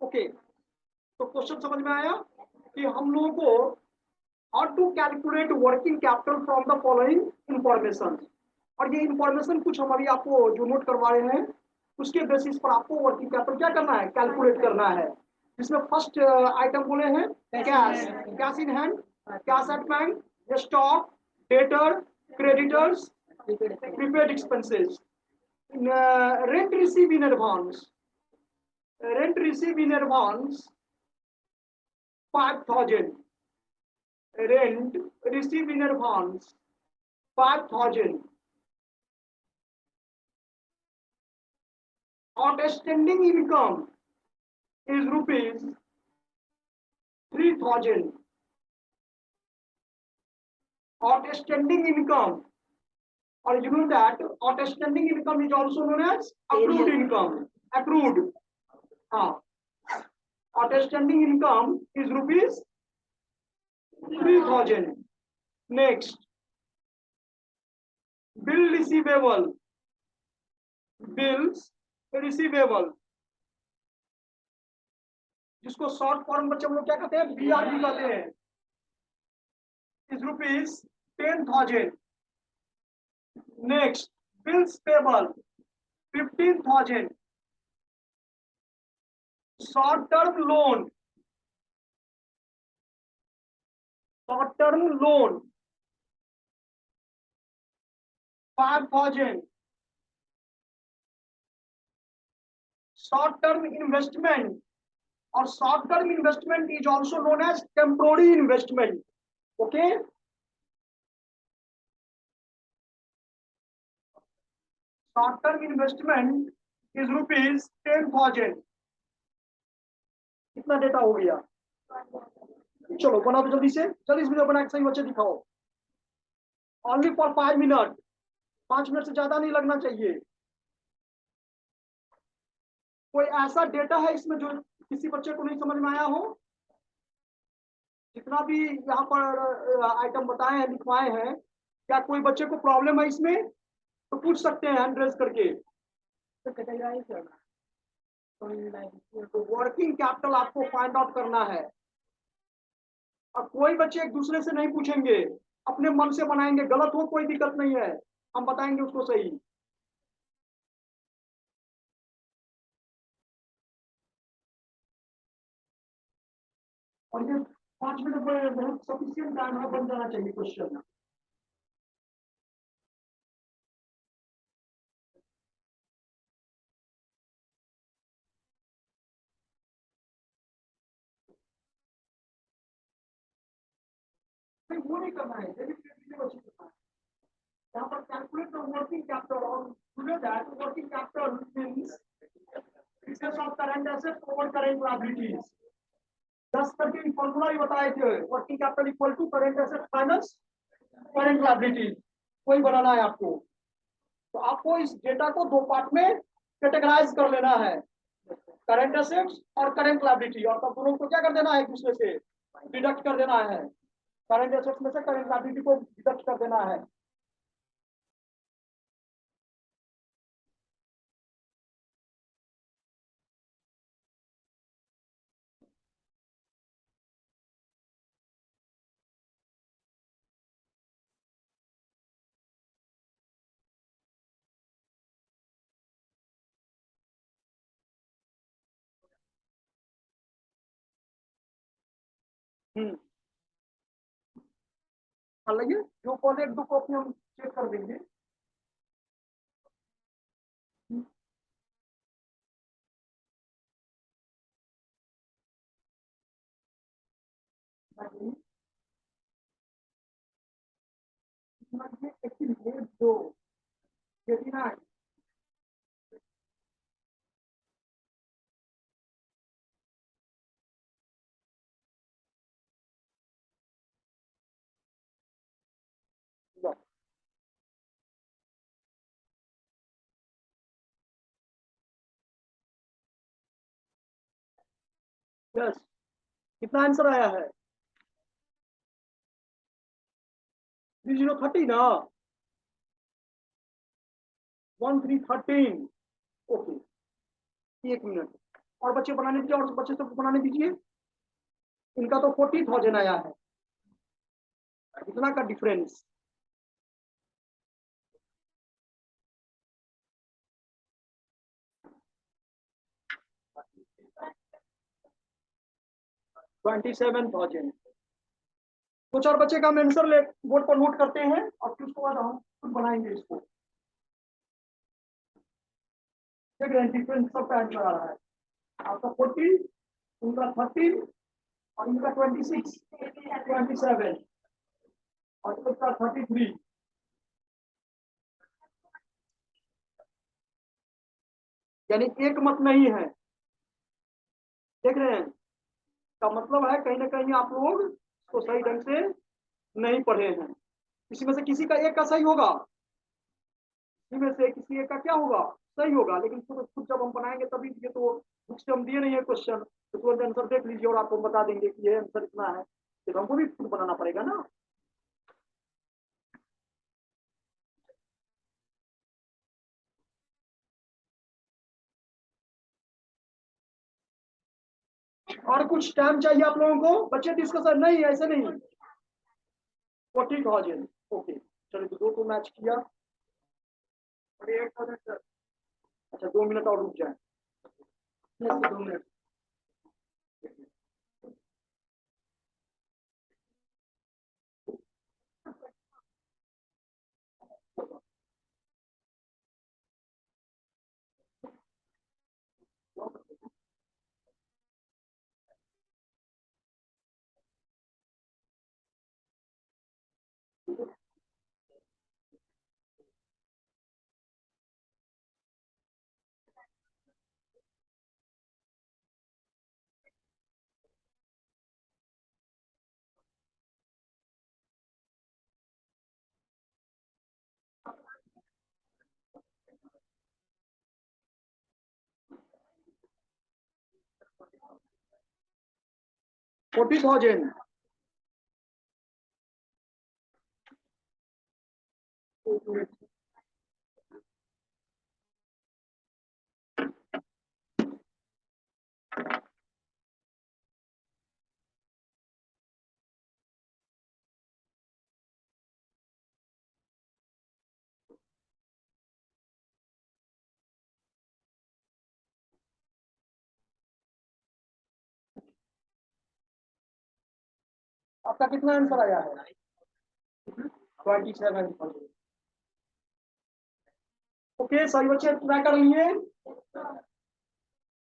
Okay, तो question समझ में आया कि हम लोगों को how to calculate working capital from the following information. और ये इंफॉर्मेशन कुछ हम अभी आपको जो नोट करवा रहे हैं उसके बेसिस पर आपको वर्किंग कैपिटल क्या करना है, कैलकुलेट करना है। जिसमें फर्स्ट आइटम बोले हैं cash, cash in hand, cash at bank, stock, debtor, creditors, prepaid expenses, rent receive in advance, rent received in advance 5,000, rent received in advance 5,000, outstanding income is rupees 3,000, outstanding income, or you know that outstanding income is also known as accrued income, accrued. Outstanding income is rupees 3,000. Next, bill receivable, bills receivable, जिसको short form बच्चे हम लोग क्या कहते हैं, BRB कहते हैं, is rupees 10,000. Next, bills payable 15,000. Short term loan, 5,000. Short term investment, or short term investment is also known as temporary investment. Okay, short term investment is rupees 10,000. कितना डेटा हो गया, चलो बनाओ जल्दी से, जल्दी से बना के सही बच्चे दिखाओ। ओनली फॉर 5 मिनट, 5 मिनट से ज्यादा नहीं लगना चाहिए। कोई ऐसा डेटा है इसमें जो किसी बच्चे को नहीं समझ में आया हो? जितना भी यहाँ पर आइटम बताए हैं, लिखवाए हैं, क्या कोई बच्चे को प्रॉब्लम है इसमें तो पूछ सकते हैं हैंड रेज करके। तो वर्किंग कैपिटल आपको फाइंड आउट करना है, और कोई बच्चे एक दूसरे से नहीं पूछेंगे, अपने मन से बनाएंगे। गलत हो कोई दिक्कत नहीं है, हम बताएंगे उसको सही। और ये 5 मिनट में बहुत सफिशिएंट टाइम है, बन जाना चाहिए क्वेश्चन। वो नहीं करना है, यहाँ पर कैलकुलेट द वर्किंग कैपिटल, और today that working capital means excess of current assets over current liabilities। 10 करके फॉर्मूला ही बताए थे, working capital equal to current asset minus current liabilities, वही बनाना है आपको। तो आपको इस डेटा को दो पार्ट में कैटेगराइज कर लेना है, करंट एसेट्स और करंट लायबिलिटी, और तब दोनों को क्या कर देना है, एक दूसरे से डिडक्ट कर देना है। करंट एसेट्स में से करंट लायबिलिटी को डिडक्ट कर देना है। हालांकि जो पहले एक दो कॉपी हम चेक कर देंगे। दो यस, कितना आंसर आया है? 3030 ना, 1313। ओके, एक मिनट, और बच्चे बनाने दीजिए, और बच्चे सबको बनाने दीजिए। इनका तो 40,000 आया है, इतना का डिफरेंस। $27,000। कुछ और बच्चे का हम आंसर ले बोर्ड पर नोट करते हैं, और फिर उसके बाद हम खुद बनाएंगे इसको। देख रहे हैं डिफरेंस सबका आंसर आ रहा है। आपका 40, उनका 30, और इनका 26, 27, और इसका 33। यानी एक मत नहीं है। देख रहे हैं, का मतलब है कहीं ना कहीं आप लोग इसको सही ढंग से नहीं पढ़े हैं। इसी में से किसी का एक का सही होगा, इसी में से किसी एक का क्या होगा, सही होगा। लेकिन खुद जब हम बनाएंगे तभी, ये तो बुक से हम दिए नहीं है क्वेश्चन, तो तुरंत आंसर देख लीजिए और आपको बता देंगे कि ये आंसर इतना है, तो हमको भी खुद बनाना पड़ेगा ना। और कुछ टाइम चाहिए आप लोगों को बच्चे, डिस्कशन नहीं, ऐसे नहीं। 40,000, ओके। चलिए, तो दो को मैच किया। 48,000 सर। अच्छा, 2 मिनट और रुक जाए, 2 मिनट। 40,000। आपका कितना आंसर आया है? 27,000। ओके, सभी बच्चे ट्राई कर लिए,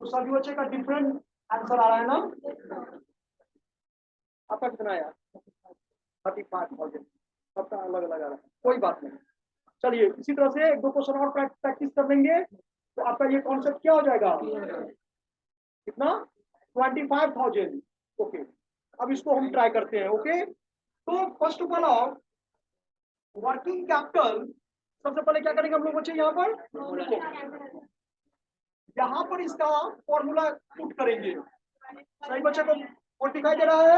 तो सभी बच्चे का डिफरेंट आंसर आ रहा है ना। आपका कितना आया? 35,000। सबका अलग अलग आ रहा है, कोई बात नहीं। चलिए, इसी तरह से एक दो क्वेश्चन और प्रैक्टिस कर लेंगे, तो आपका ये कॉन्सेप्ट क्या हो जाएगा, कितना? 25,000। ओके, अब इसको हम ट्राई करते हैं। ओके, तो first of all working capital, सबसे पहले क्या करेंगे हम लोग बच्चे, यहाँ पर इसका फॉर्मूला पुट करेंगे। सही बच्चे को और दिखाई दे रहा है?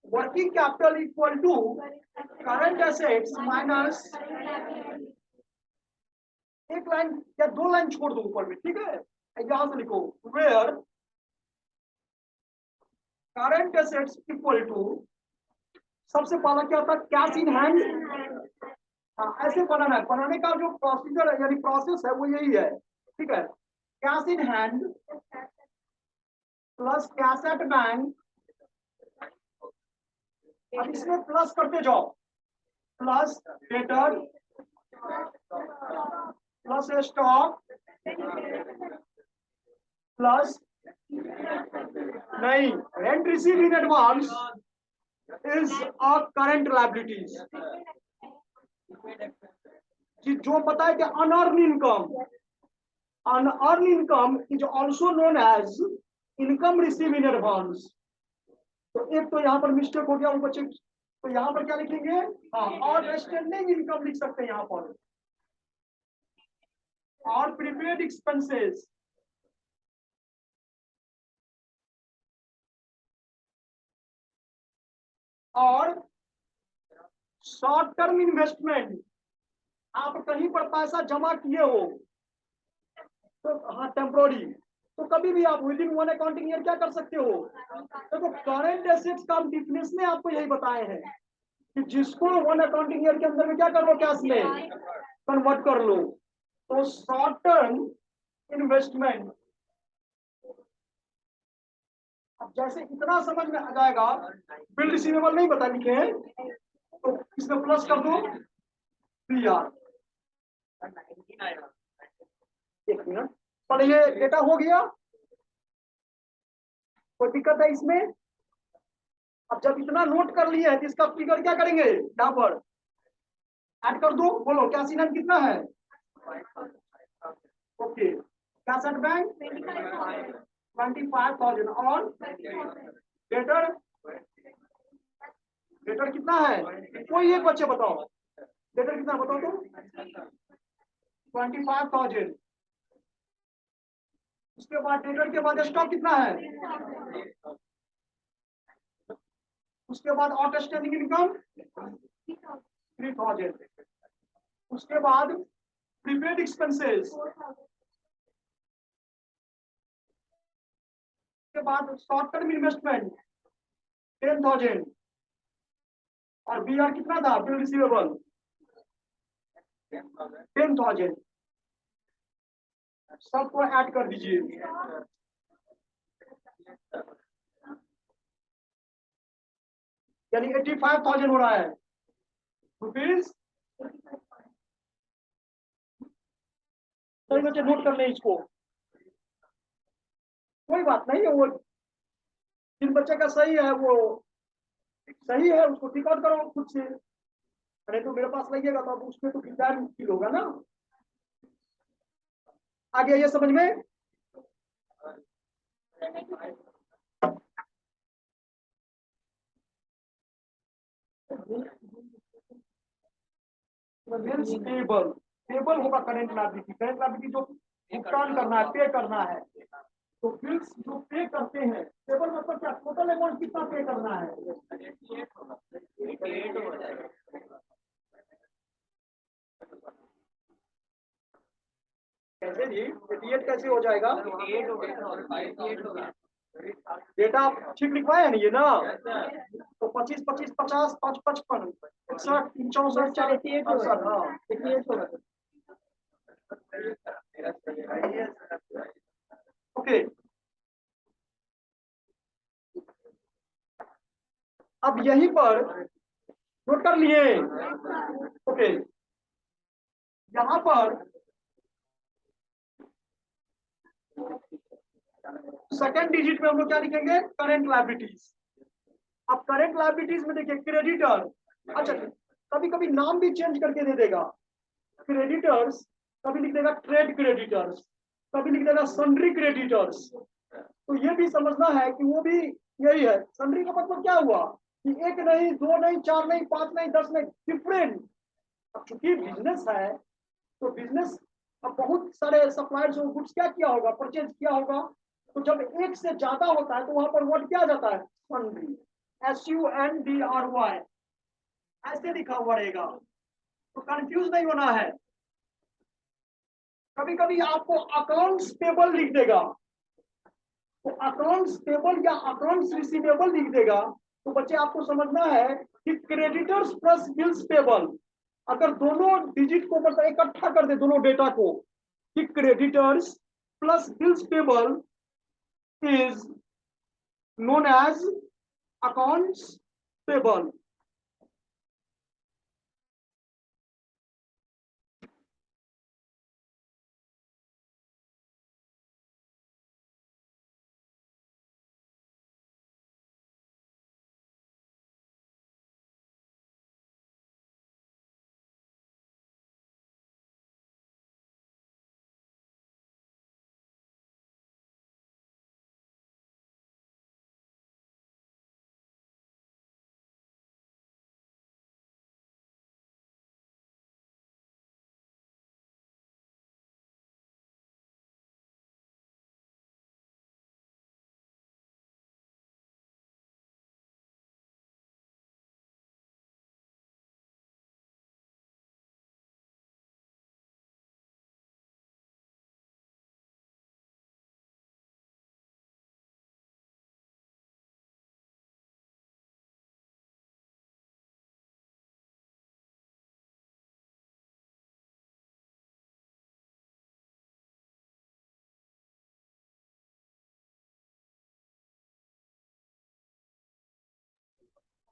Working capital equal to current assets minus, एक लाइन या दो लाइन छोड़ दो ऊपर में, ठीक है। यहां से लिखो, where current assets equal to, सबसे पहला क्या होता है, कैश इन हैंड। हाँ, ऐसे बनाना है। बनाने का जो प्रोसीजर है यानी प्रोसेस है वो यही है, ठीक है। Cash in hand plus cash at bank, अब इसमें प्लस करते जाओ, plus debtor plus stock plus, नहीं, rent receive in advance is a current liabilities, जो पता है कि unearn income, unearn income is also known as income receive in advance. तो एक तो यहाँ पर मिस्टेक हो गया वो बच्चे, तो यहाँ पर क्या लिखेंगे, हाँ, और स्टैंडिंग इनकम लिख सकते हैं यहाँ पर, और प्रीपेड एक्सपेंसेस, और शॉर्ट टर्म इन्वेस्टमेंट, आप कहीं पर पैसा जमा किए हो तो, हाँ, टेम्पोररी, तो कभी भी आप with in one accounting year क्या कर सकते हो। देखो करंट एसेट्स का हम डिफिनेशन में आपको यही बताए हैं कि जिसको वन अकाउंटिंग ईयर के अंदर में क्या कर लो, कैश में कन्वर्ट कर लो। तो शॉर्ट टर्म इन्वेस्टमेंट, अब जैसे इतना समझ में आ जाएगा, बिल रिसीवेबल नहीं बता लिखे हैं तो इसमें प्लस कर दो PR। एक मिनट, पर ये डेटा हो गया, कोई दिक्कत है इसमें। अब जब इतना नोट कर लिए है तो इसका फिगर क्या करेंगे, यहाँ पर ऐड कर दो। बोलो क्या सीनन कितना है। ओके, कैसेट बैंक 25,000 और डेटर, डेटर कितना है, कोई एक बच्चे बताओ डेटर कितना बताओ तो 25,000। उसके बाद डेटर के बाद स्टॉक कितना है, उसके बाद आउटस्टैंडिंग इनकम 3,000। उसके बाद प्रीपेड एक्सपेंसेस, उसके बाद शॉर्ट टर्म इन्वेस्टमेंट 10,000 और BR कितना था, बिल रिसीवेबल 10,000। सबको ऐड कर दीजिए। यानी 85,000 हो रहा है रुपीज। सही बच्चे नोट कर ले इसको, कोई बात नहीं है, वो जिन बच्चे का सही है वो सही है, उसको टिक आउट करो खुद से। अरे तो मेरे पास लगिएगा तो अब उसमें तो कितना मुश्किल होगा ना। आगे ये समझ में, टेबल, टेबल होगा करेंट लायबिलिटी। करेंट लायबिलिटी जो भुगतान करना है, पे करना है। तो बिल्स जो पे करते हैं, टेबल मतलब क्या, टोटल अमाउंट कितना पे करना है। कैसे जी 88 कैसे हो जाएगा, डेटा ठीक लिखवाया नहीं ये ना। तो 25 25 50 5 55 61 64 68 हाँ 88 ओके। अब यहीं पर नोट कर लिए, ओके। यहाँ पर सेकेंड डिजिट में हम लोग क्या लिखेंगे, करेंट लायबिलिटीज। अब करेंट लायबिलिटीज में देखिए क्रेडिटर, अच्छा कभी कभी नाम भी चेंज करके दे देगा। क्रेडिटर्स कभी लिख देगा ट्रेड क्रेडिटर्स, कभी लिख देगा सन्ड्री क्रेडिटर्स। तो ये भी समझना है कि वो भी यही है। सन्ड्री का मतलब क्या हुआ कि एक नहीं, दो नहीं, चार नहीं, पांच नहीं, 10 नहीं, डिफरेंट। अब चूंकि बिजनेस है तो बिजनेस, अब बहुत सारे सप्लायर्स गुड्स क्या किया होगा, परचेज किया होगा। तो जब एक से ज्यादा होता है तो वहां पर वर्ड क्या आ जाता है, सन्ड्री, SUNDRY ऐसे लिखा हुआ रहेगा। तो कंफ्यूज नहीं होना है। कभी कभी आपको अकाउंट्स पेबल लिख देगा, तो अकाउंट्स पेबल या अकाउंट्स रिसीवेबल लिख देगा। तो बच्चे आपको समझना है कि क्रेडिटर्स प्लस बिल्स पेबल, अगर दोनों डिजिट को मतलब इकट्ठा कर दे दोनों डेटा को, कि creditors plus bills payable is known as accounts payable.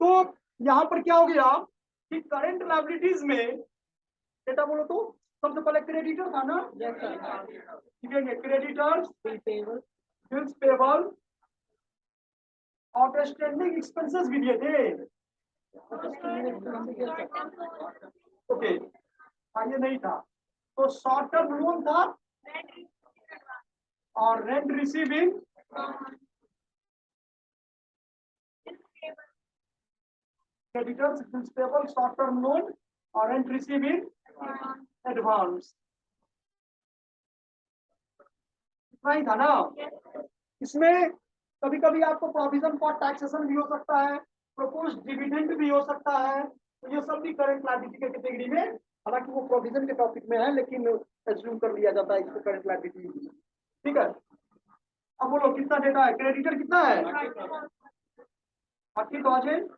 तो यहाँ पर क्या हो गया कि करंट लायबिलिटीज में डेटा बोलो तो सबसे पहले क्रेडिटर था ना, लिखेंगे creditors, bills payable, outstanding expenses भी दिए थे। ओके, ये नहीं था, तो शॉर्ट टर्म लोन था और rent receiving creditors, bills payable, short term loan और रेंट रिसीविंग एडवांस, इतना ही था ना। इसमें कभी कभी आपको प्रोविजन फॉर टैक्सेशन भी हो सकता है, प्रोपोज डिविडेंड भी हो सकता है, तो ये सब भी करंट लायबिलिटी के कैटेगरी में, हालांकि वो प्रोविजन के टॉपिक में है लेकिन एज्यूम कर लिया जाता है इसको करंट लायबिलिटी। ठीक है, अब बोलो कितना डेटा है, क्रेडिटर कितना है 30,000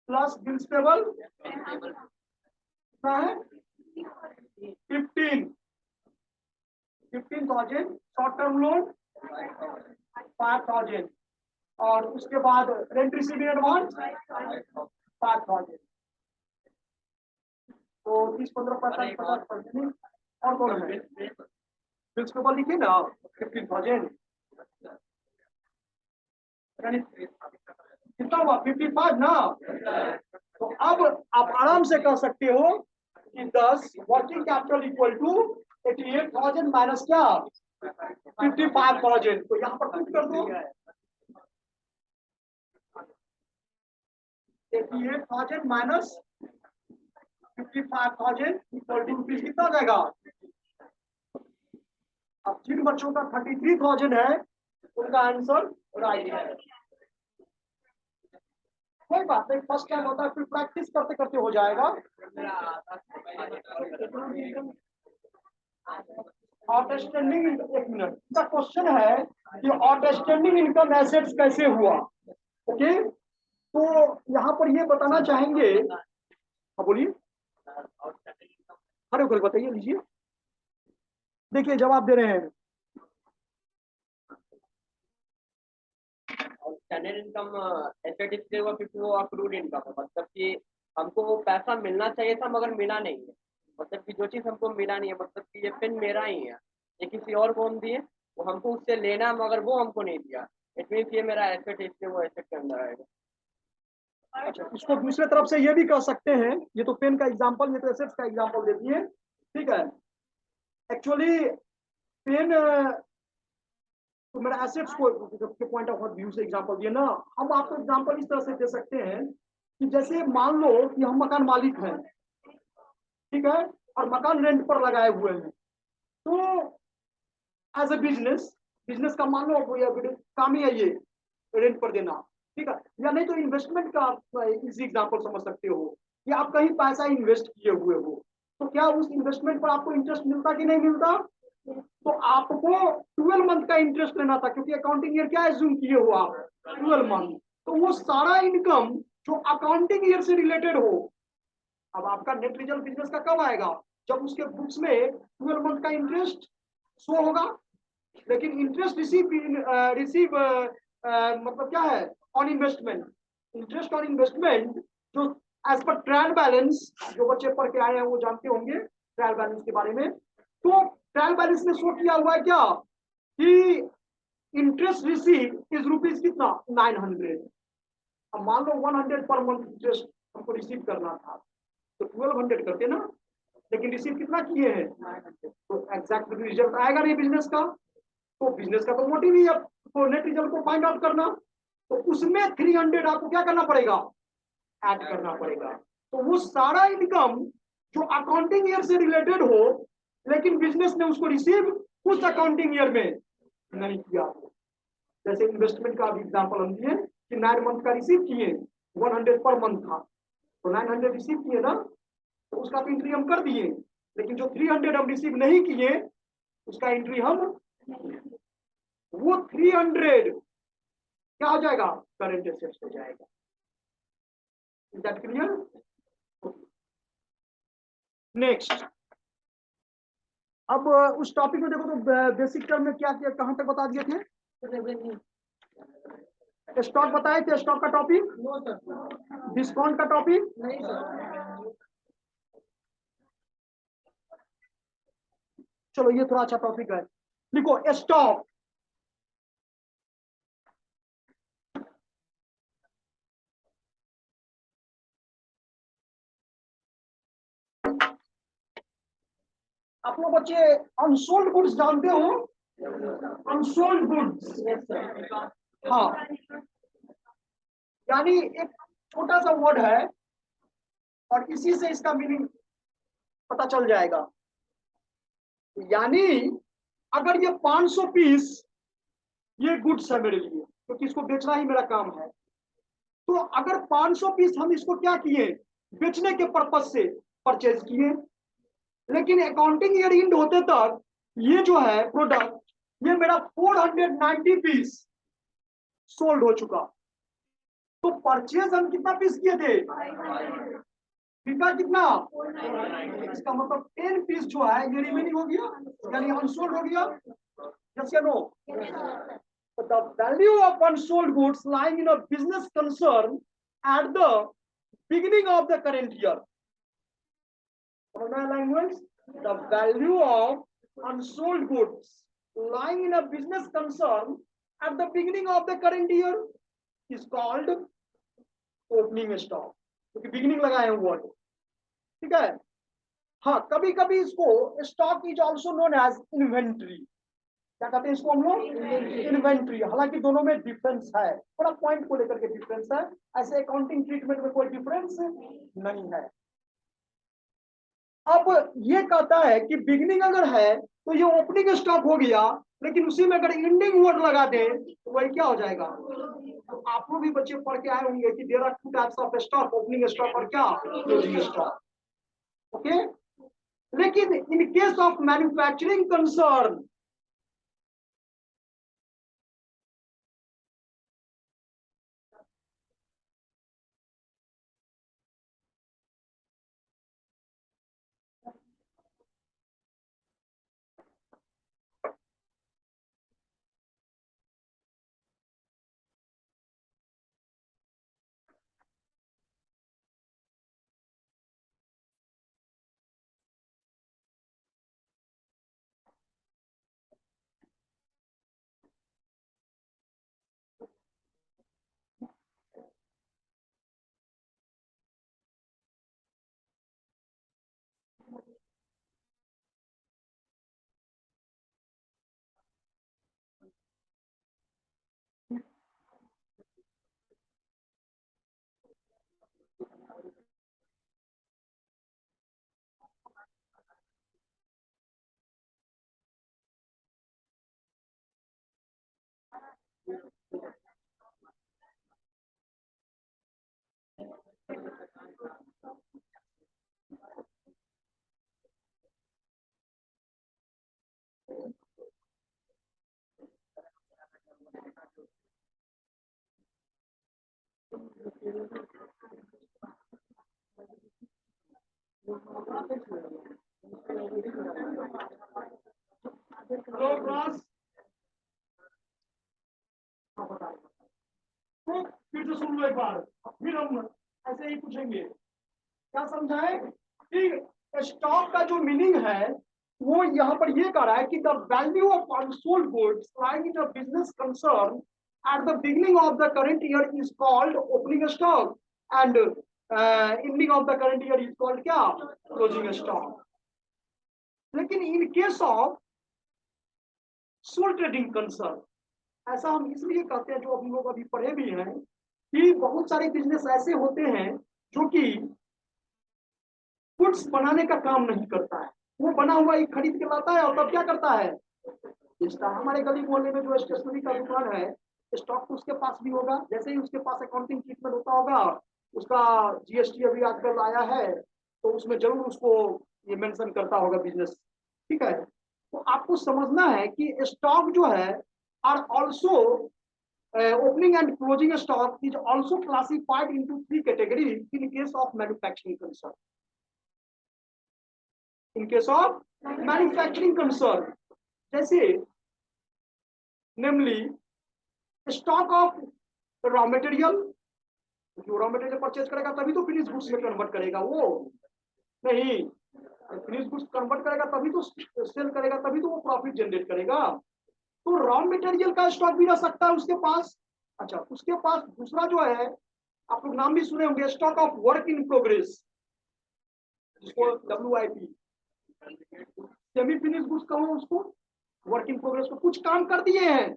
प्लस बिल्स पेबल कितना है 15,000, शॉर्ट टर्म लोन 5,000 और उसके बाद रेंट रिसीविंग एडवांस 5,000, तो 30, 15, 45, 50% और कौन है बिल्स पेबल लिखे ना 15,000, यानी कितना हुआ 55 ना। तो अब आप आराम से कह सकते हो कि 10 working capital equal to 88,000 minus क्या 55,000, तो यहाँ पर पुट कर दो 88,000 माइनस 55,000 इक्वल टू रुपीज कितना आ जाएगा। अब जिन बच्चों का 33,000 है उनका आंसर राइट है, कोई बात नहीं, फर्स्ट टाइम होता है, फिर प्रैक्टिस करते करते हो जाएगा। आउटस्टैंडिंग, एक मिनट, इसका क्वेश्चन है कि आउटस्टैंडिंग इनकम एसेट्स कैसे हुआ। ओके, तो यहाँ पर ये बताना चाहेंगे, हाँ बोलिए, अरे कोई बताइए, लीजिए, देखिए जवाब दे रहे हैं। स्टैंडर्ड इनकम एसेट इसलिए हुआ क्योंकि वो अक्रूड इनकम है, मतलब कि हमको वो पैसा मिलना चाहिए था मगर मिला नहीं है, मतलब कि जो चीज़ हमको मिला नहीं है, मतलब कि ये पेन मेरा ही है, ये किसी और को हम दिए, वो हमको उससे लेना है मगर वो हमको नहीं दिया, इट मीन्स ये मेरा एसेट है, इसलिए वो एसेट के अंदर आएगा। अच्छा, इसको दूसरे तरफ से ये भी कह सकते हैं, ये तो पेन का एग्जांपल, ये तो एसेट्स का एग्जांपल दे दिए, ठीक है। एक्चुअली पेन तो मेरा एसेट्स को के पॉइंट ऑफ व्यू से एग्जांपल दिए ना, हम आपको एग्जांपल इस तरह से दे सकते हैं कि जैसे मान लो कि हम मकान मालिक हैं, ठीक है, और मकान रेंट पर लगाए हुए हैं, तो एज ए बिजनेस, बिजनेस का मान लो काम ही है ये रेंट पर देना, ठीक है, या नहीं तो इन्वेस्टमेंट का इसी एग्जांपल समझ सकते हो कि आप कहीं पैसा इन्वेस्ट किए हुए हो, तो क्या उस इन्वेस्टमेंट पर आपको इंटरेस्ट मिलता कि नहीं मिलता, तो आपको 12 मंथ का इंटरेस्ट लेना था, क्योंकि अकाउंटिंग ईयर क्या एज्यूम किए हो आप 12 मंथ, तो वो सारा इनकम जो अकाउंटिंग ईयर से रिलेटेड हो, अब आपका नेट रिजल्ट बिजनेस का कब आएगा, जब उसके बुक्स में 12 मंथ का इंटरेस्ट शो होगा, लेकिन इंटरेस्ट रिसीव मतलब क्या है on investment, interest on investment जो एज पर ट्रायल बैलेंस, जो बच्चे पढ़ के आए हैं वो जानते होंगे ट्रायल बैलेंस के बारे में, तो ट्रायल बैलेंस में शो किया हुआ है क्या कि इंटरेस्ट रिसीव इज रुपीज कितना 900, अब मान लो 100 पर मंथ इंटरेस्ट हमको रिसीव करना था, तो 1200 करते ना, लेकिन रिसीव कितना किए हैं 900, तो एग्जैक्ट रिजल्ट आएगा नहीं बिजनेस का, तो बिजनेस का तो मोटिव ही है तो नेट रिजल्ट को फाइंड आउट करना, तो उसमें 300 आपको क्या करना पड़ेगा ऐड करना पड़ेगा, तो वो सारा इनकम जो अकाउंटिंग ईयर से रिलेटेड हो लेकिन बिजनेस ने उसको रिसीव उस अकाउंटिंग ईयर में नहीं किया, जैसे इन्वेस्टमेंट का भी एग्जांपल हम दिए कि 9 मंथ का रिसीव किए 100 पर मंथ था, तो 900 रिसीव किए ना, तो उसका तो एंट्री हम कर दिए, लेकिन जो 300 हम रिसीव नहीं किए उसका एंट्री हम, वो 300 क्या हो जाएगा करंट एसेट्स हो जाएगा। Is that clear? नेक्स्ट, अब उस टॉपिक में देखो तो बेसिक टर्म में क्या किया, कहां तक बता दिए थे, स्टॉक बताए थे, स्टॉक का टॉपिक, नो सर, डिस्काउंट का टॉपिक, नहीं सर। चलो ये थोड़ा अच्छा टॉपिक है। लिखो स्टॉक, आप लोग बच्चे अनसोल्ड गुड्स जानते हो? Unsold goods, yes sir. हाँ, यानी एक छोटा सा वर्ड है और इसी से इसका मीनिंग पता चल जाएगा। यानी अगर ये 500 पीस ये गुड्स है मेरे लिए, क्योंकि इसको बेचना ही मेरा काम है, तो अगर 500 पीस हम इसको क्या किए, बेचने के पर्पज से परचेज किए, लेकिन अकाउंटिंग ईयर एंड होते तक ये जो है प्रोडक्ट, ये मेरा 490 पीस सोल्ड हो चुका। तो परचेज हम कितना पीस किए थे, बिका कितना, इसका मतलब 10 पीस जो है ये रिमेनिंग हो गया, यानी अनसोल्ड हो गया। यस या no? The value of unsold goods lying in a business concern at the beginning of the current year. Language, the value of unsold goods lying in a business concern at the beginning of the current year is called opening stock, क्योंकि beginning लगाए हैं word, ठीक है। हाँ, कभी कभी इसको stock is also known as inventory, क्या कहते हैं इसको हम लोग, इन्वेंट्री। हालांकि दोनों में डिफरेंस है, थोड़ा पॉइंट को लेकर के डिफरेंस है, ऐसे अकाउंटिंग ट्रीटमेंट में कोई डिफरेंस नहीं है। अब ये कहता है कि बिगिनिंग अगर है तो ये ओपनिंग स्टॉक हो गया, लेकिन उसी में अगर एंडिंग वर्ड लगा दे तो वही क्या हो जाएगा। तो आप लोग भी बच्चे पढ़ के आए होंगे कि there are two types of stock, opening stock और क्या, क्लोजिंग स्टॉक, ओके। लेकिन in case of manufacturing concern, तो फिर से सुन लो एक बार, फिर हम ऐसे ही पूछेंगे। क्या समझाए कि स्टॉक का जो मीनिंग है वो यहाँ पर ये कह रहा है कि the value of unsold goods lying in a business concern at the beginning of the current year is called opening stock and ending of the current year is called क्या, क्लोजिंग स्टॉक। लेकिन in case of sole trading concern, ऐसा हम इसलिए कहते हैं, जो हम लोग अभी पढ़े भी हैं, कि बहुत सारे बिजनेस ऐसे होते हैं जो कि गुड्स बनाने का काम नहीं करता है, वो बना हुआ ही खरीद के लाता है और तब क्या करता है, बेचता है। हमारे गली मोहल्ले में जो स्टेशनरी का दुकान है, स्टॉक तो उसके पास भी होगा, जैसे ही उसके पास अकाउंटिंग ट्रीटमेंट होता होगा, उसका जीएसटी अभी आजकल आया है तो उसमें जरूर उसको ये मेंशन करता होगा बिजनेस, ठीक है। तो आपको समझना है कि स्टॉक जो है are also opening and closing stock is also classified into 3 categories in case of manufacturing concern. In case of manufacturing concern, जैसे namely stock of raw material, जो रॉ मटेरियल परचेज करेगा तभी तो फिनिश गुड्स में convert करेगा, वो नहीं, finish goods convert करेगा तभी तो सेल करेगा, तभी तो वो प्रॉफिट जनरेट करेगा। तो रॉ मटेरियल का स्टॉक भी रह सकता है उसके पास। अच्छा, उसके पास दूसरा जो है, आप लोग नाम भी सुने होंगे, stock of work in progress, जिसको WIP, सेमी फिनिश गुड्स कहो उसको, वर्क इन प्रोग्रेस को कुछ काम कर दिए हैं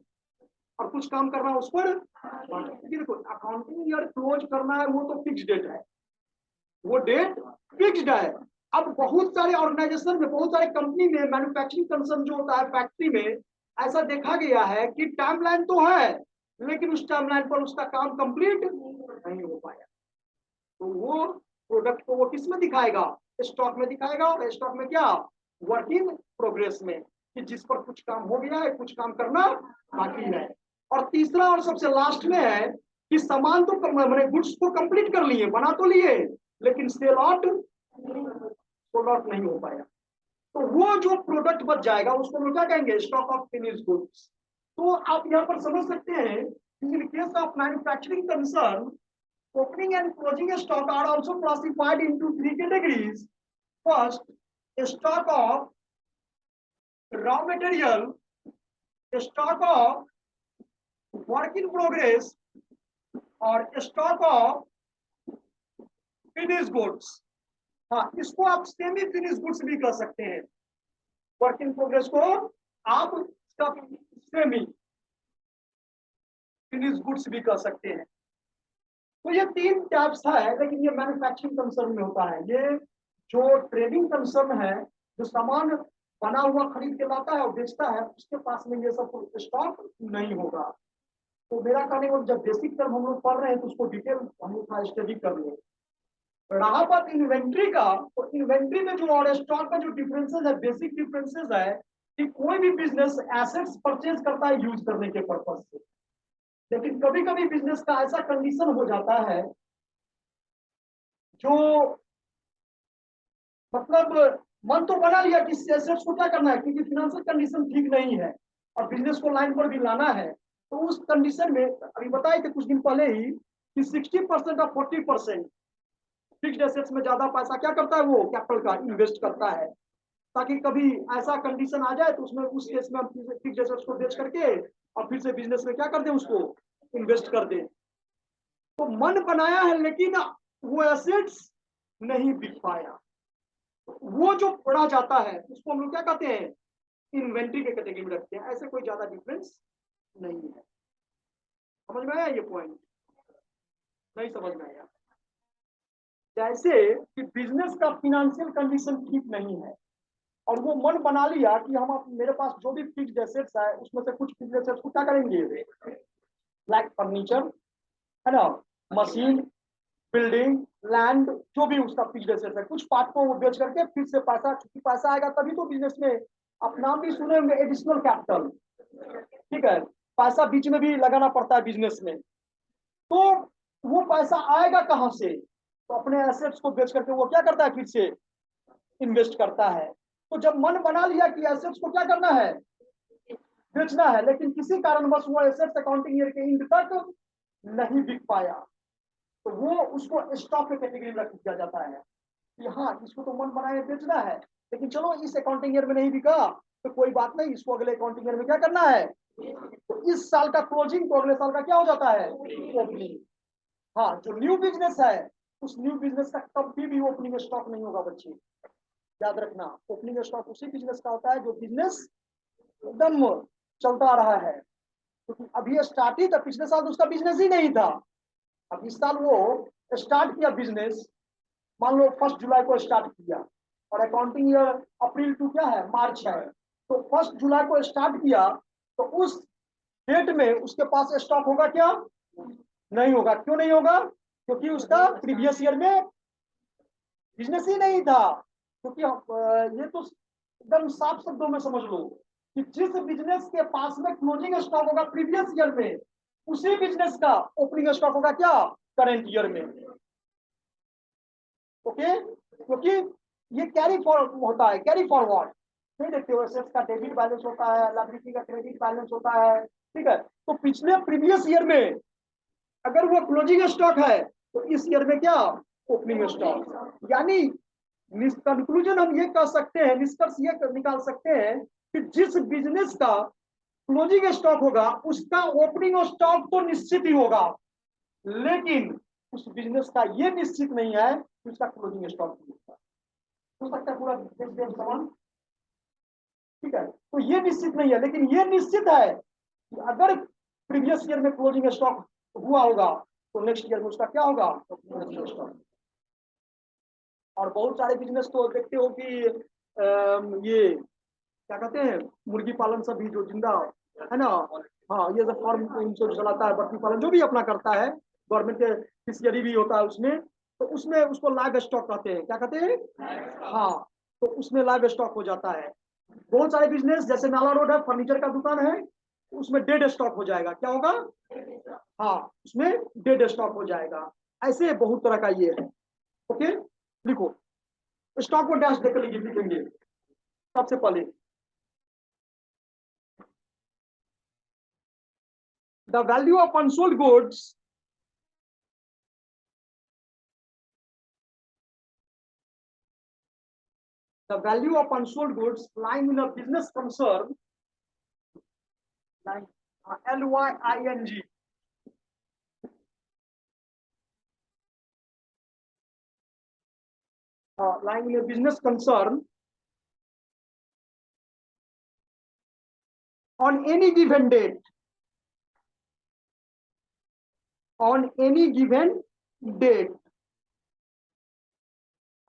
और कुछ काम करना उस पर। देखो, अकाउंटिंग ईयर क्लोज करना है, वो तो फिक्स डेट है, वो डेट फिक्स्ड है। अब बहुत सारे ऑर्गेनाइजेशन में, बहुत सारे कंपनी में, मैन्युफैक्चरिंग कंसर्न जो होता है फैक्ट्री में, ऐसा देखा गया है कि टाइमलाइन तो है, लेकिन उस टाइमलाइन पर उसका काम कंप्लीट नहीं हो पाया। तो वो प्रोडक्ट को वो किस में दिखाएगा? स्टॉक में दिखाएगा। और स्टॉक में क्या? वर्क इन प्रोग्रेस में, कि जिस पर कुछ काम हो गया है, कुछ काम करना बाकी है। और तीसरा और सबसे लास्ट में है कि सामान तो मैंने गुड्स को कंप्लीट कर लिए, बना तो लिए, लेकिन सेल आउट नहीं हो पाया। तो वो जो प्रोडक्ट बच जाएगा उसको हम क्या कहेंगे? Stock of finish goods. तो आप यहाँ पर समझ सकते हैं कि इन case of manufacturing concern, opening and closing stock are also classified into three categories. First, a stock of raw material, a stock of work in progress, और stock of finished goods. हाँ, इसको आप सेमी फिनिश गुड्स भी कह सकते हैं। Work in progress को आप सेमी फिनिश गुड्स भी कह सकते हैं। तो ये तीन टाइप्स है, लेकिन ये मैन्युफैक्चरिंग कंसर्न में होता है। ये जो ट्रेडिंग कंसर्न है, जो सामान बना हुआ खरीद के लाता है और बेचता है, उसके पास में ये सब स्टॉक नहीं होगा। तो मेरा कहने को, जब बेसिक टर्म हम लोग पढ़ रहे हैं तो उसको डिटेल हम लोग का स्टडी कर लें। रहा बात इन्वेंट्री का, तो इन्वेंट्री में जो और स्टॉक का जो डिफरेंसेस है, बेसिक डिफरेंसेस है कि कोई भी बिजनेस एसेट्स परचेज करता है यूज करने के पर्पज से, लेकिन कभी कभी बिजनेस का ऐसा कंडीशन हो जाता है जो मतलब मन तो बना लिया कि एसेट्स को क्या करना है, क्योंकि फिनेंशियल कंडीशन ठीक नहीं है और बिजनेस को लाइन पर भी लाना है। तो उस कंडीशन में अभी बताए थे कुछ दिन पहले ही कि 60% और 40% फिक्स्ड एसेट्स में ज्यादा पैसा क्या करता है, वो कैपिटल का इन्वेस्ट करता है, ताकि कभी ऐसा कंडीशन आ जाए तो उसमें, उस केस में हम फिक्स्ड एसेट्स को बेच करके और फिर से बिजनेस में क्या कर दें, उसको इन्वेस्ट कर दें। तो मन बनाया है लेकिन वो एसेट्स नहीं बिक पाया, वो जो पड़ा जाता है उसको हम लोग क्या कहते हैं, इन्वेंट्री के कैटेगरी में रखते हैं। ऐसे कोई ज्यादा डिफरेंस नहीं है। समझ में आया ये पॉइंट? नहीं समझ में आया? जैसे कि बिजनेस का फिनेंशियल कंडीशन ठीक नहीं है और वो मन बना लिया कि हम मेरे पास जो भी फिक्स्ड एसेट्स है उसमें से कुछ फिक्स्ड एसेट्स को क्या करेंगे, लाइक फर्नीचर है ना, मशीन, बिल्डिंग, लैंड, जो भी उसका फिक्स्ड एसेट है, कुछ पार्ट को वो बेच करके फिर से पैसा, चूंकि पैसा आएगा तभी तो बिजनेस में, आप नाम भी सुने होंगे एडिशनल कैपिटल, ठीक है, पैसा बीच में भी लगाना पड़ता है बिजनेस में। तो वो पैसा आएगा कहां से? तो अपने एसेट्स को बेच करके वो क्या करता है, फिर से इन्वेस्ट करता है। तो जब मन बना लिया कि एसेट्स को क्या करना है, बेचना है, लेकिन किसी कारणवश वो एसेट्स अकाउंटिंग ईयर के एंड तक नहीं बिक पाया, तो वो उसको स्टॉक के कैटेगरी में रख दिया जाता है कि हाँ, इसको तो मन बनाए बेचना है, लेकिन चलो इस अकाउंटिंग ईयर में नहीं बिका तो कोई बात नहीं, इसको अगले अकाउंटिंग ईयर में क्या करना है, तो इस साल का क्लोजिंग तो अगले साल का क्या हो जाता है, ओपनिंग। हाँ, जो न्यू बिजनेस है उस न्यू बिजनेस का कभी भी ओपनिंग स्टॉक नहीं होगा बच्चे, याद रखना। ओपनिंग स्टॉक उसी बिजनेस का होता है जो बिजनेस एकदम चलता रहा है, क्योंकि अभी स्टार्ट ही था, पिछले साल तो उसका बिजनेस ही नहीं था। अब इस साल वो स्टार्ट किया बिजनेस, मान लो 1 जुलाई को स्टार्ट किया और अकाउंटिंग ईयर अप्रैल टू क्या है, मार्च है, तो 1 जुलाई को स्टार्ट किया, तो उस डेट में उसके पास स्टॉक होगा क्या, नहीं होगा। क्यों नहीं होगा? क्योंकि उसका प्रीवियस ईयर में बिजनेस ही नहीं था। क्योंकि ये तो एकदम साफ शब्दों में समझ लो कि जिस बिजनेस के पास में क्लोजिंग स्टॉक होगा प्रीवियस ईयर में, उसी बिजनेस का ओपनिंग स्टॉक होगा क्या, करंट ईयर में। ओके, क्योंकि ये कैरी फॉरवर्ड होता है, कैरी फॉरवर्ड नहीं देखते हो, एसेट्स का डेबिट बैलेंस होता है, लायबिलिटी का क्रेडिट बैलेंस होता है, ठीक है। तो पिछले प्रीवियस ईयर में अगर वो क्लोजिंग स्टॉक है तो इस ईयर में क्या ओपनिंग स्टॉक। यानी कंक्लूजन हम ये कह सकते हैं, निष्कर्ष ये निकाल सकते हैं कि जिस बिजनेस का क्लोजिंग स्टॉक होगा उसका ओपनिंग स्टॉक तो निश्चित ही होगा, लेकिन उस बिजनेस का ये निश्चित नहीं है कि उसका क्लोजिंग स्टॉक हो सकता है पूरा सामान, ठीक है। तो ये निश्चित नहीं है, लेकिन ये निश्चित है कि अगर प्रीवियस ईयर में क्लोजिंग स्टॉक हुआ होगा तो नेक्स्ट ईयर में उसका क्या होगा क्लोजिंग स्टॉक। और बहुत सारे बिजनेस तो देखते हो कि ये क्या कहते हैं मुर्गी पालन सब भी जो जिंदा है ना, हाँ ये सब फार्म जो चलाता है, बकरी पालन जो भी अपना करता है, गवर्नमेंट के फिशरी भी होता है उसमें, तो उसमें उसको लाइव स्टॉक कहते हैं, क्या कहते हैं, हाँ, तो उसमें लाइव स्टॉक हो जाता है। बहुत सारे बिजनेस जैसे नाला रोड है, फर्नीचर का दुकान है, उसमें डेड स्टॉक हो जाएगा, क्या होगा, हाँ उसमें डेड स्टॉक हो जाएगा। ऐसे बहुत तरह का ये है। ओके, लिखो स्टॉक को डैश देकर लिखेंगे सबसे पहले। The value of unsold goods lying in a business concern, lying, Lying, lying in a business concern on any given date,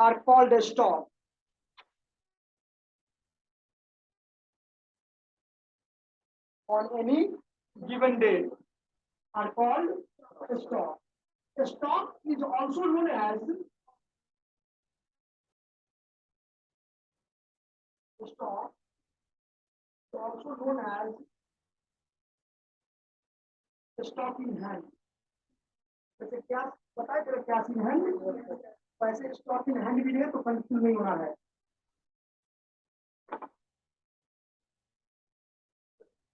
are called a stock. On any given date are called a stock. A stock is also known as stock in hand. जैसे क्या बताए तेरा cash in hand, वैसे stock in hand भी है तो confuse नहीं होना है।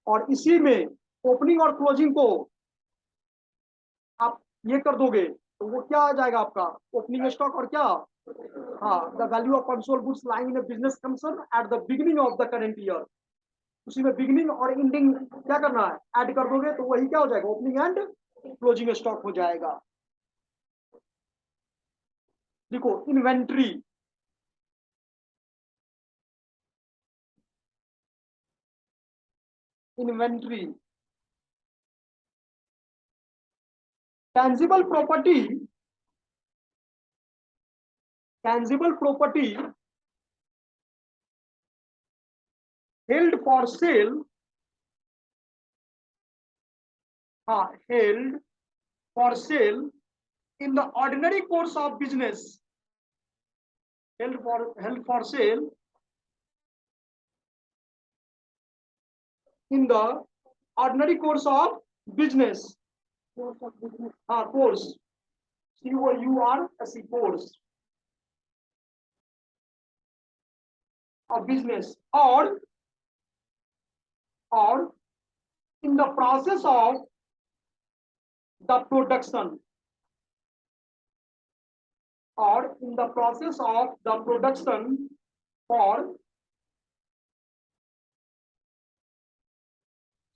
और इसी में ओपनिंग और क्लोजिंग को आप ये कर दोगे तो वो क्या आ जाएगा आपका ओपनिंग स्टॉक और क्या, हाँ the value of unsold goods lying in a business concern at the beginning of the current year. उसी में बिगिनिंग और एंडिंग क्या करना है, ऐड कर दोगे तो वही क्या हो जाएगा, ओपनिंग एंड क्लोजिंग स्टॉक हो जाएगा। देखो inventory, tangible property held for sale, held for sale in the ordinary course of business, held for sale in the ordinary course of business, course, COURSE, course of business, or in the process of the production, for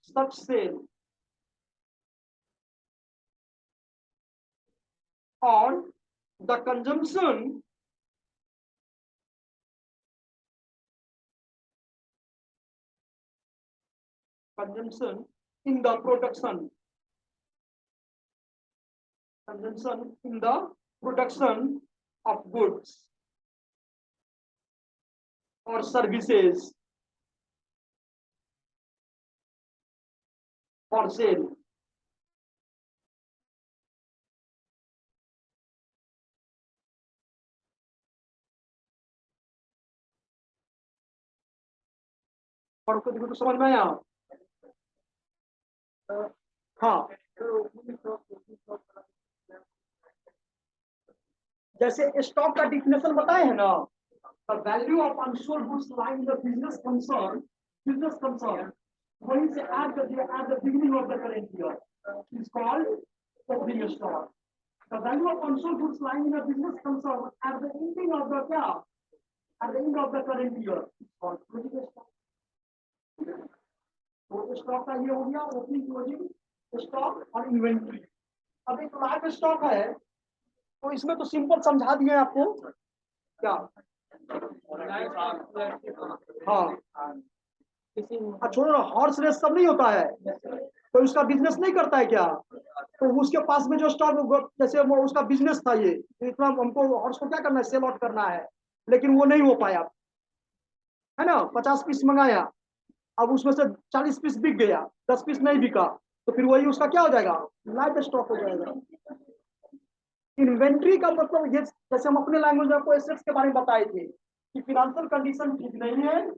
such sale, or the consumption in the production, of goods or services for sale. और को देखो तो समझ में आया, हाँ जैसे stock का डिफिनेशन बताए है ना, the value of unsold goods lying in the business concern, वहीं से at the beginning of the current year is called opening stock. The value of unsold goods lying in a business concern at the ending of the क्या? At the end of the current year. तो stock का ये हो गया opening closing stock और inventory. अब एक live stock है तो इसमें तो सिंपल समझा दिए आपको क्या। हाँ छोड़ो ना, हॉर्स रेस सब नहीं होता है तो उसका बिजनेस नहीं करता है क्या, तो उसके पास में जो स्टॉक जैसे वो उसका बिजनेस था ये इतना हमको हॉर्स को क्या करना है सेल आउट करना है, लेकिन वो नहीं हो पाया है ना। 50 पीस मंगाया, अब उसमें से 40 पीस बिक गया, 10 पीस नहीं बिका, तो फिर वही उसका क्या हो जाएगा लाइव स्टॉक हो जाएगा। इन्वेंट्री का मतलब ये जैसे हम अपने लैंग्वेज में आपको एसेट्स के बारे में बताए थे कि फाइनेंशियल कंडीशन ठीक नहीं है,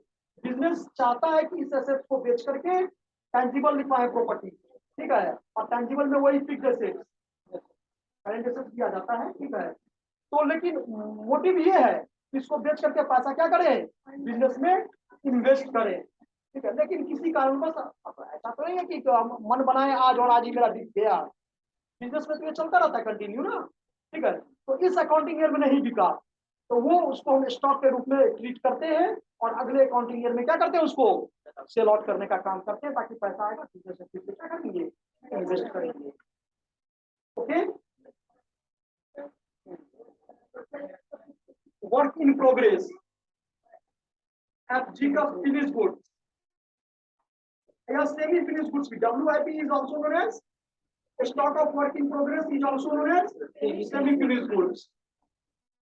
बिजनेस चाहता है कि इस एसेट्स को बेच करके टेंजिबल लिखवाए प्रॉपर्टी, ठीक है, और टेंजिबल में वही फिक्स्ड एसेट्स करंट एसेट्स दिया जाता है, ठीक है। तो लेकिन मोटिव ये है कि इसको बेच करके पैसा क्या करें बिजनेस में इन्वेस्ट करें, ठीक है। लेकिन किसी कारणवश ऐसा तो नहीं है कि मन बनाए आज और आज ही मेरा बिक गया, बिजनेस में तो ये चलता रहता है कंटिन्यू ना, ठीक है। तो इस अकाउंटिंग ईयर में नहीं बिका तो वो उसको हम स्टॉक के रूप में ट्रीट करते हैं और अगले अकाउंटिंग ईयर में क्या करते हैं उसको सेल आउट करने का काम करते हैं ताकि पैसा आएगा बिजनेस में फिर क्या करेंगे इन्वेस्ट करेंगे। Okay, work in progress FG का फिनिश गुड्स या सेमी फिनिश गुड्स की WIP is also known as stock of work in progress is also known as semi-finished goods.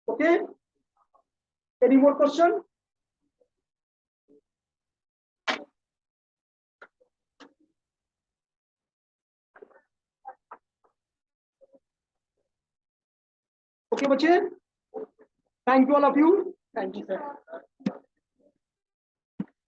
Okay. Any more question? Okay, बच्चे. Thank you all of you. Thank you sir.